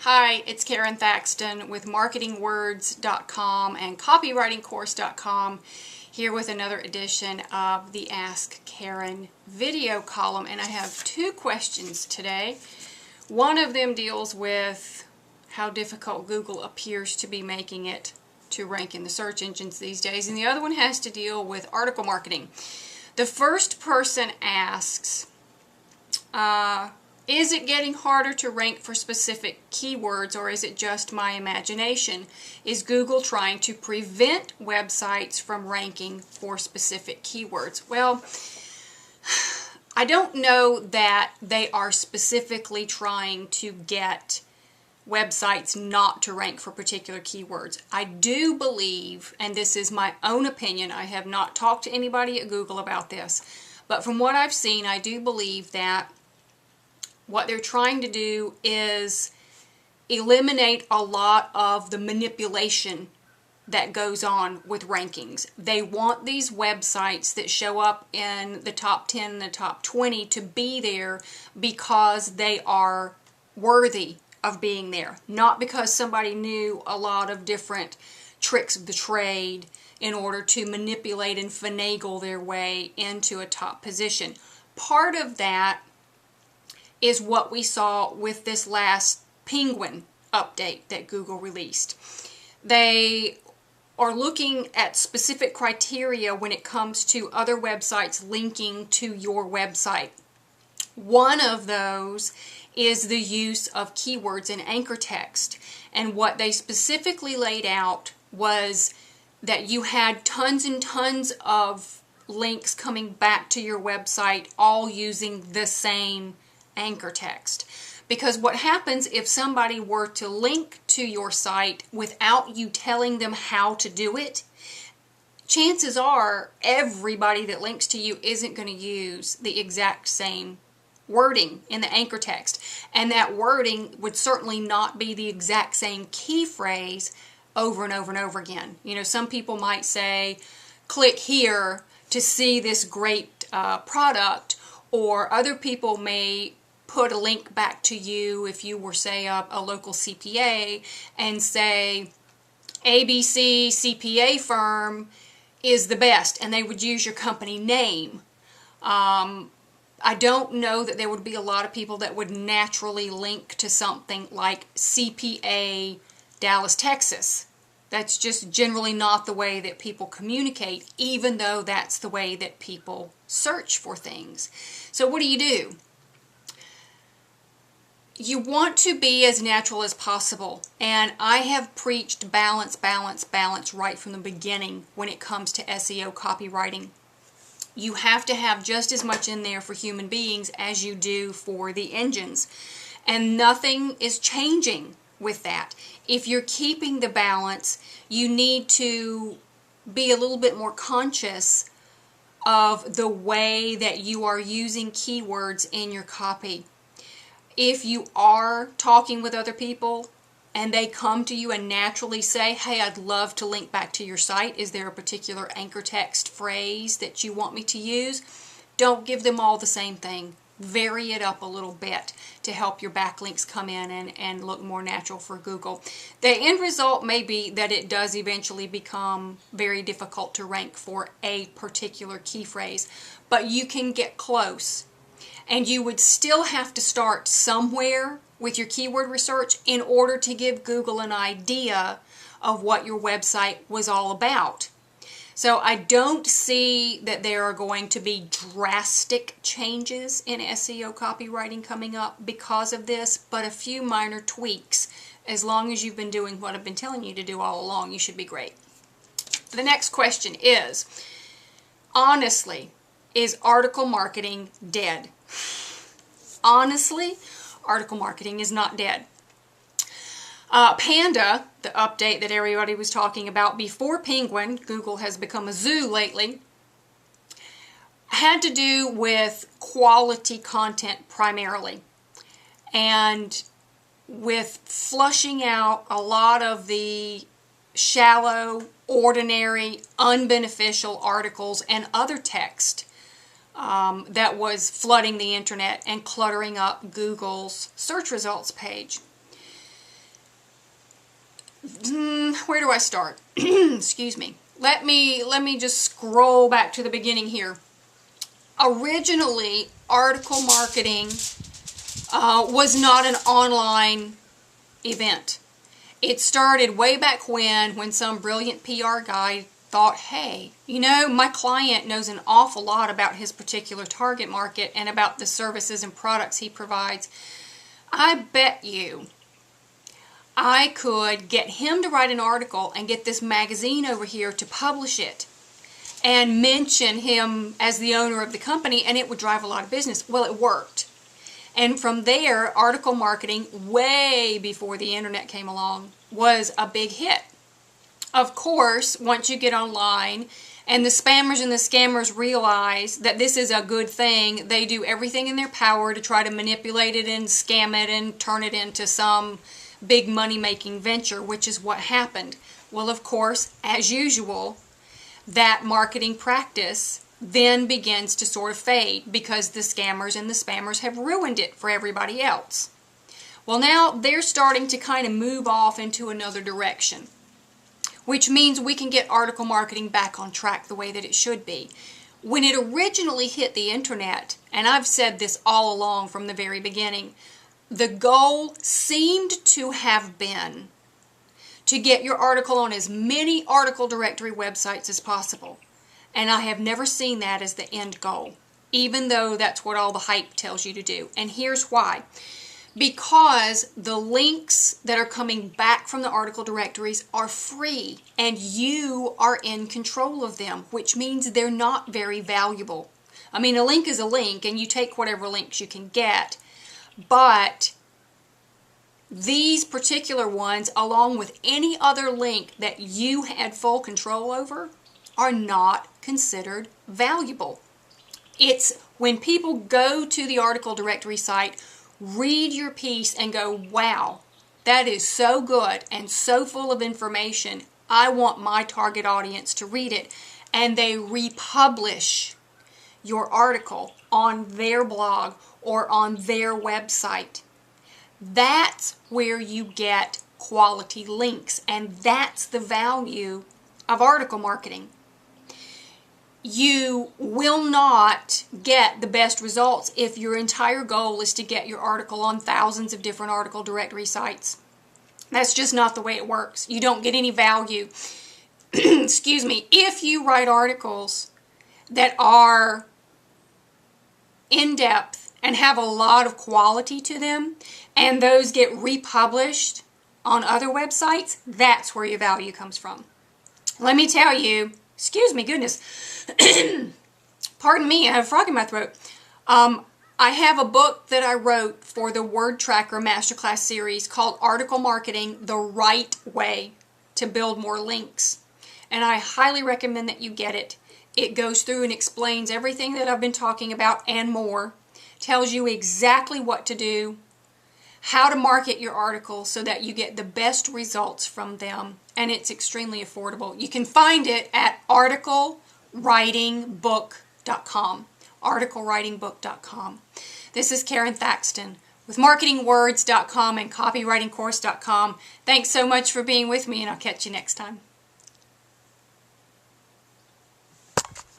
Hi, it's Karen Thaxton with marketingwords.com and copywritingcourse.com here with another edition of the Ask Karen video column, and I have two questions today. One of them deals with how difficult Google appears to be making it to rank in the search engines these days, and the other one has to deal with article marketing. The first person asks, is it getting harder to rank for specific keywords, or is it just my imagination? Is Google trying to prevent websites from ranking for specific keywords? Well, I don't know that they are specifically trying to get websites not to rank for particular keywords. I do believe, and this is my own opinion, I have not talked to anybody at Google about this, but from what I've seen, I do believe that what they're trying to do is eliminate a lot of the manipulation that goes on with rankings. They want these websites that show up in the top 10 and the top 20 to be there because they are worthy of being there, not because somebody knew a lot of different tricks of the trade in order to manipulate and finagle their way into a top position. Part of that is what we saw with this last Penguin update that Google released. They are looking at specific criteria when it comes to other websites linking to your website. One of those is the use of keywords in anchor text. And what they specifically laid out was that you had tons and tons of links coming back to your website all using the same anchor text. Because what happens if somebody were to link to your site without you telling them how to do it, chances are everybody that links to you isn't going to use the exact same wording in the anchor text, and that wording would certainly not be the exact same key phrase over and over and over again. You know, some people might say, click here to see this great product, or other people may put a link back to you if you were, say, a local CPA, and say ABC CPA firm is the best, and they would use your company name. I don't know that there would be a lot of people that would naturally link to something like CPA Dallas, Texas. That's just generally not the way that people communicate, even though that's the way that people search for things. So what do? You want to be as natural as possible, and I have preached balance, balance, balance right from the beginning when it comes to SEO copywriting. You have to have just as much in there for human beings as you do for the engines, and nothing is changing with that. If you're keeping the balance, you need to be a little bit more conscious of the way that you are using keywords in your copy. If you are talking with other people and they come to you and naturally say, hey, I'd love to link back to your site, is there a particular anchor text phrase that you want me to use? Don't give them all the same thing. Vary it up a little bit to help your backlinks come in and look more natural for Google. The end result may be that it does eventually become very difficult to rank for a particular key phrase, but you can get close. And you would still have to start somewhere with your keyword research in order to give Google an idea of what your website was all about. So I don't see that there are going to be drastic changes in SEO copywriting coming up because of this, but a few minor tweaks. As long as you've been doing what I've been telling you to do all along, you should be great. The next question is, honestly, is article marketing dead? Honestly, article marketing is not dead. Panda, the update that everybody was talking about before Penguin, Google has become a zoo lately, had to do with quality content primarily, and with flushing out a lot of the shallow, ordinary, unbeneficial articles and other text that was flooding the internet and cluttering up Google's search results page. where do I start? Excuse me. Let me just scroll back to the beginning here. Originally, article marketing was not an online event. It started way back when some brilliant PR guy thought, hey, you know, my client knows an awful lot about his particular target market and about the services and products he provides. I bet you I could get him to write an article and get this magazine over here to publish it and mention him as the owner of the company, and it would drive a lot of business. Well, it worked. And from there, article marketing, way before the internet came along, was a big hit. Of course, once you get online and the spammers and the scammers realize that this is a good thing, they do everything in their power to try to manipulate it and scam it and turn it into some big money-making venture, which is what happened. Well, of course, as usual, that marketing practice then begins to sort of fade because the scammers and the spammers have ruined it for everybody else. Well, now they're starting to kind of move off into another direction, which means we can get article marketing back on track the way that it should be. When it originally hit the internet, and I've said this all along from the very beginning, the goal seemed to have been to get your article on as many article directory websites as possible. And I have never seen that as the end goal, even though that's what all the hype tells you to do. And here's why. Because the links that are coming back from the article directories are free and you are in control of them, which means they're not very valuable. I mean, a link is a link and you take whatever links you can get, but these particular ones, along with any other link that you had full control over, are not considered valuable. It's when people go to the article directory site, read your piece and go, wow, that is so good and so full of information. I want my target audience to read it. And they republish your article on their blog or on their website. That's where you get quality links, and that's the value of article marketing. You will not get the best results if your entire goal is to get your article on thousands of different article directory sites. That's just not the way it works. You don't get any value. Excuse me. If you write articles that are in-depth and have a lot of quality to them, and those get republished on other websites, that's where your value comes from. Let me tell you, excuse me, goodness, pardon me, I have a frog in my throat. I have a book that I wrote for the Word Tracker Masterclass series called Article Marketing: The Right Way to Build More Links. And I highly recommend that you get it. It goes through and explains everything that I've been talking about and more. Tells you exactly what to do, how to market your articles so that you get the best results from them, and it's extremely affordable. You can find it at articlewritingbook.com. articlewritingbook.com. This is Karen Thaxton with marketingwords.com and copywritingcourse.com. Thanks so much for being with me, and I'll catch you next time.